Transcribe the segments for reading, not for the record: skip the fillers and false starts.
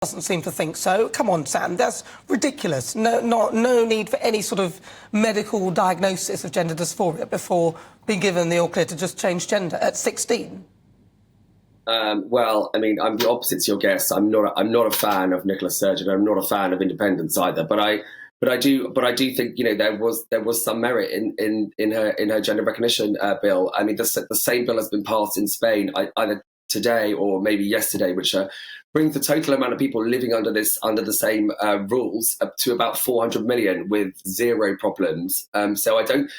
doesn't seem to think so. Come on, Sam, that's ridiculous. No need for any sort of medical diagnosis of gender dysphoria before being given the all clear to just change gender at 16. Well, I mean, I'm the opposite to your guess. I'm not a fan of Nicola Sturgeon. I'm not a fan of independence either. But I do think, you know, there was some merit in her gender recognition bill. I mean, the same bill has been passed in Spain either today or maybe yesterday, which brings the total amount of people living under the same rules up to about 400 million with zero problems. So I don't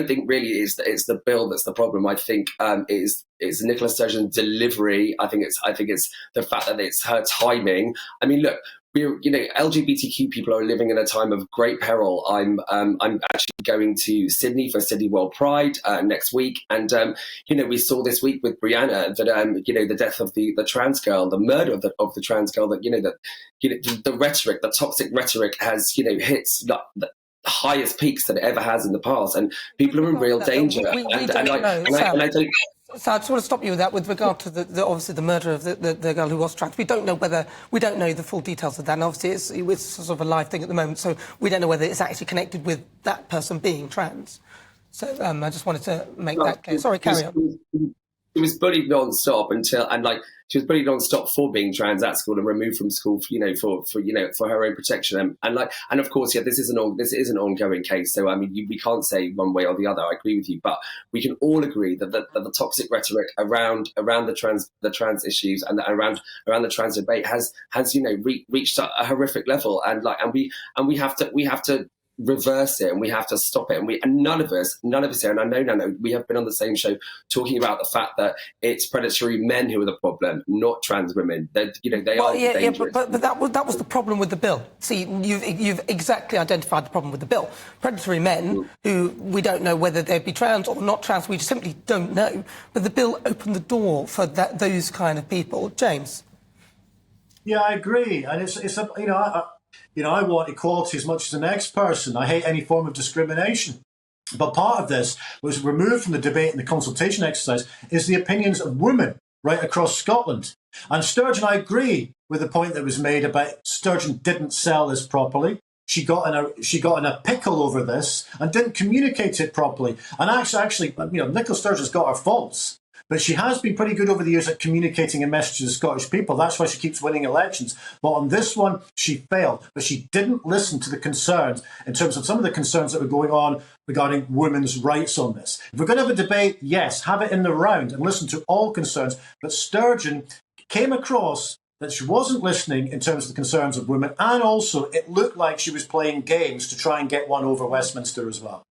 think really it's the bill that's the problem. I think it's Nicola Sturgeon's delivery. I think it's the fact that it's her timing. I mean, look. LGBTQ people are living in a time of great peril. I'm actually going to Sydney for Sydney World Pride next week, and we saw this week with Brianna that the death of the trans girl, the murder of the trans girl. The rhetoric, the toxic rhetoric, has hits the highest peaks that it ever has in the past, and people are in real danger. So I just want to stop you with that with regard to obviously the murder of the girl who was trans. We don't know the full details of that, and obviously it's sort of a live thing at the moment, so we don't know whether it's actually connected with that person being trans. So I just wanted to make that clear. Sorry, carry on. She was bullied non-stop she was bullied non-stop for being trans at school and removed from school, for her own protection. And of course, this is an ongoing case. So I mean, we can't say one way or the other. I agree with you, but we can all agree that the toxic rhetoric around the trans issues and around the trans debate has reached a horrific level. And we have to reverse it, and we have to stop it, and none of us here, and I know we have been on the same show talking about the fact that it's predatory men who are the problem, not trans women. They are dangerous. But that was the problem with the bill. See, you've exactly identified the problem with the bill. Predatory men who we don't know whether they'd be trans or not trans, we simply don't know. But the bill opened the door for those kind of people. James? Yeah, I agree, and I want equality as much as the next person. I hate any form of discrimination. But part of this was removed from the debate and the consultation exercise is the opinions of women right across Scotland. And Sturgeon, I agree with the point that was made about Sturgeon didn't sell this properly. She got in a pickle over this and didn't communicate it properly. And actually, Nicola Sturgeon's got her faults. But she has been pretty good over the years at communicating a message to the Scottish people. That's why she keeps winning elections. But on this one, she failed. But she didn't listen to the concerns in terms of some of the concerns that were going on regarding women's rights on this. If we're going to have a debate, yes, have it in the round and listen to all concerns. But Sturgeon came across that she wasn't listening in terms of the concerns of women. And also, it looked like she was playing games to try and get one over Westminster as well.